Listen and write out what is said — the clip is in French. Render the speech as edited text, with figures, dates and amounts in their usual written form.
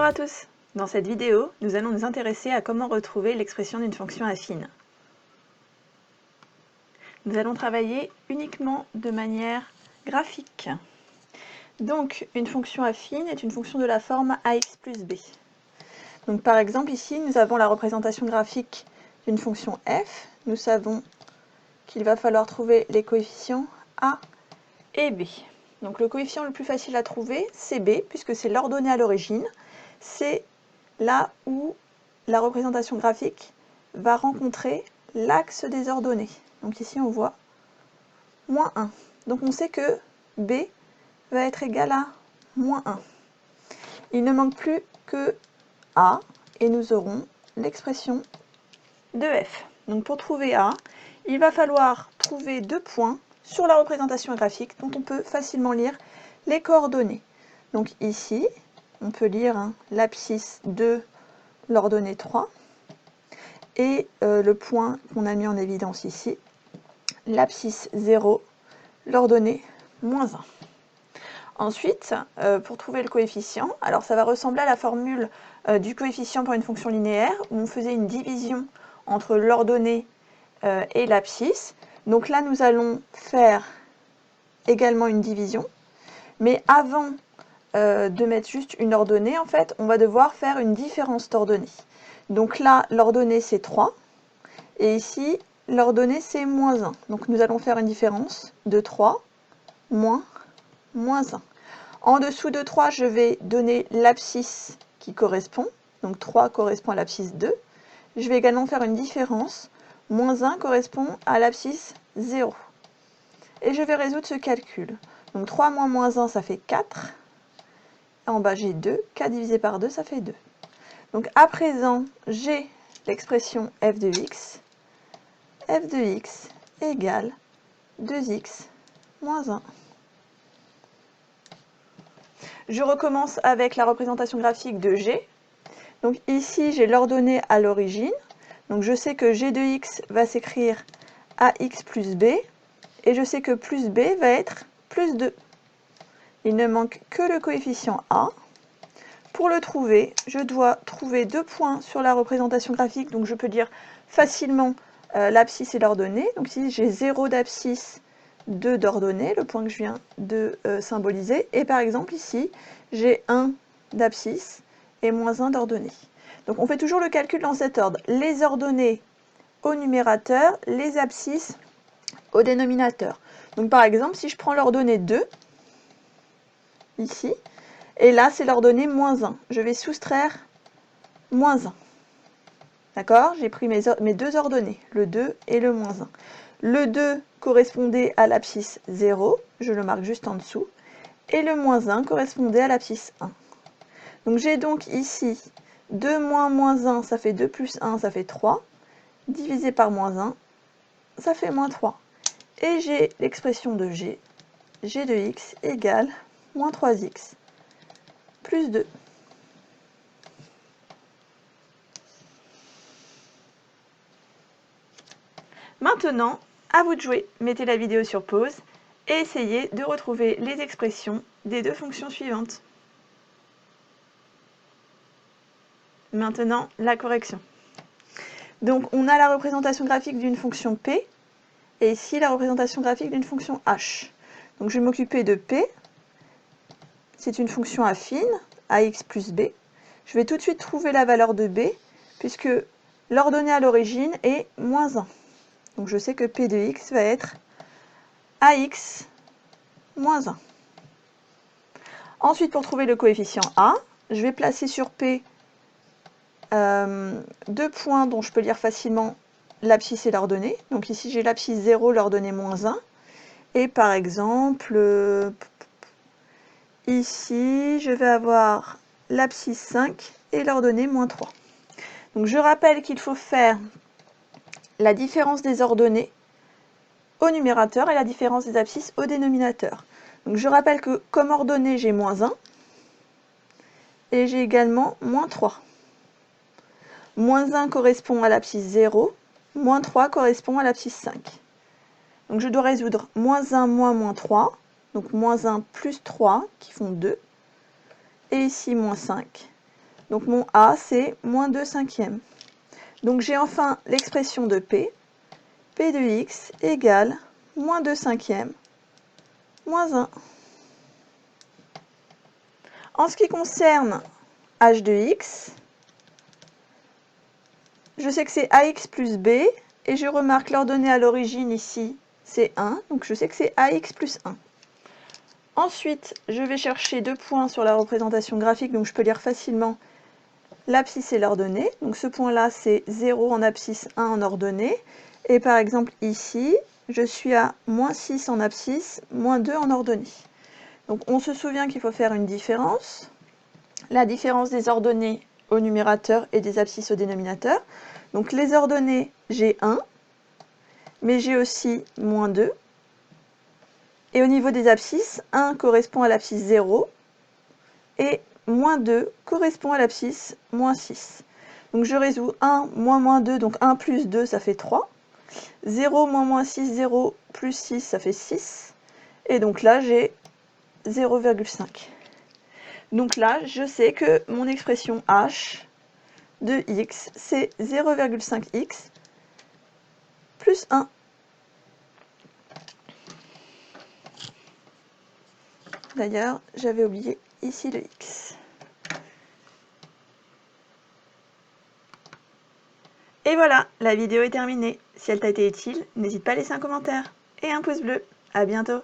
Bonjour à tous! Dans cette vidéo, nous allons nous intéresser à comment retrouver l'expression d'une fonction affine. Nous allons travailler uniquement de manière graphique. Donc, une fonction affine est une fonction de la forme ax plus b. Donc, par exemple, ici, nous avons la représentation graphique d'une fonction f. Nous savons qu'il va falloir trouver les coefficients a et b. Donc, le coefficient le plus facile à trouver, c'est b, puisque c'est l'ordonnée à l'origine. C'est là où la représentation graphique va rencontrer l'axe des ordonnées. Donc ici, on voit moins 1. Donc on sait que b va être égal à moins 1. Il ne manque plus que a, et nous aurons l'expression de f. Donc pour trouver a, il va falloir trouver deux points sur la représentation graphique dont on peut facilement lire les coordonnées. Donc ici, on peut lire l'abscisse de l'ordonnée 3 et le point qu'on a mis en évidence ici, l'abscisse 0, l'ordonnée moins 1. Ensuite, pour trouver le coefficient, alors ça va ressembler à la formule du coefficient pour une fonction linéaire où on faisait une division entre l'ordonnée et l'abscisse. Donc là, nous allons faire également une division, mais avant de mettre juste une ordonnée, en fait, on va devoir faire une différence d'ordonnée. Donc là, l'ordonnée c'est 3, et ici, l'ordonnée c'est moins 1. Donc nous allons faire une différence de 3 moins 1. En dessous de 3, je vais donner l'abscisse qui correspond. Donc 3 correspond à l'abscisse 2. Je vais également faire une différence. Moins 1 correspond à l'abscisse 0. Et je vais résoudre ce calcul. Donc 3 moins moins 1, ça fait 4. En bas, j'ai 2. 4 divisé par 2, ça fait 2. Donc à présent, j'ai l'expression f de x. F de x égale 2x moins 1. Je recommence avec la représentation graphique de g. Donc ici, j'ai l'ordonnée à l'origine. Donc je sais que g de x va s'écrire ax plus b. Et je sais que plus b va être plus 2. Il ne manque que le coefficient a. Pour le trouver, je dois trouver deux points sur la représentation graphique. Donc je peux dire facilement l'abscisse et l'ordonnée. Donc ici, j'ai 0 d'abscisse, 2 d'ordonnée, le point que je viens de symboliser. Et par exemple, ici, j'ai 1 d'abscisse et moins 1 d'ordonnée. Donc on fait toujours le calcul dans cet ordre. Les ordonnées au numérateur, les abscisses au dénominateur. Donc par exemple, si je prends l'ordonnée 2, ici, et là, c'est l'ordonnée moins 1. Je vais soustraire moins 1. D'accord? J'ai pris mes deux ordonnées, le 2 et le moins 1. Le 2 correspondait à l'abscisse 0, je le marque juste en dessous, et le moins 1 correspondait à l'abscisse 1. Donc j'ai donc ici 2 moins moins 1, ça fait 2 plus 1, ça fait 3, divisé par moins 1, ça fait moins 3. Et j'ai l'expression de g de x égale moins 3x plus 2. Maintenant, à vous de jouer. Mettez la vidéo sur pause et essayez de retrouver les expressions des deux fonctions suivantes. Maintenant, la correction. Donc, on a la représentation graphique d'une fonction p et ici la représentation graphique d'une fonction h. Donc, je vais m'occuper de p. C'est une fonction affine, ax plus b. Je vais tout de suite trouver la valeur de b, puisque l'ordonnée à l'origine est moins 1. Donc je sais que p de x va être ax moins 1. Ensuite, pour trouver le coefficient a, je vais placer sur p deux points dont je peux lire facilement l'abscisse et l'ordonnée. Donc ici, j'ai l'abscisse 0, l'ordonnée moins 1. Et par exemple, ici, je vais avoir l'abscisse 5 et l'ordonnée moins 3. Donc je rappelle qu'il faut faire la différence des ordonnées au numérateur et la différence des abscisses au dénominateur. Donc je rappelle que comme ordonnée, j'ai moins 1 et j'ai également moins 3. Moins 1 correspond à l'abscisse 0, moins 3 correspond à l'abscisse 5. Donc je dois résoudre moins 1 moins moins 3, donc moins 1 plus 3 qui font 2, et ici moins 5. Donc mon A, c'est moins 2 cinquièmes. Donc j'ai enfin l'expression de P. P de x égale moins 2 cinquièmes moins 1. En ce qui concerne h de x, je sais que c'est ax plus b, et je remarque l'ordonnée à l'origine ici, c'est 1, donc je sais que c'est ax plus 1. Ensuite, je vais chercher 2 points sur la représentation graphique, donc je peux lire facilement l'abscisse et l'ordonnée. Donc ce point-là, c'est 0 en abscisse, 1 en ordonnée. Et par exemple ici, je suis à moins 6 en abscisse, moins 2 en ordonnée. Donc on se souvient qu'il faut faire une différence. La différence des ordonnées au numérateur et des abscisses au dénominateur. Donc les ordonnées, j'ai 1, mais j'ai aussi moins 2. Et au niveau des abscisses, 1 correspond à l'abscisse 0, et moins 2 correspond à l'abscisse moins 6. Donc je résous 1 moins 2, donc 1 plus 2, ça fait 3. 0 moins 6, 0 plus 6, ça fait 6. Et donc là, j'ai 0,5. Donc là, je sais que mon expression h de x, c'est 0,5x plus 1. D'ailleurs, j'avais oublié ici le x. Et voilà, la vidéo est terminée. Si elle t'a été utile, n'hésite pas à laisser un commentaire et un pouce bleu. À bientôt.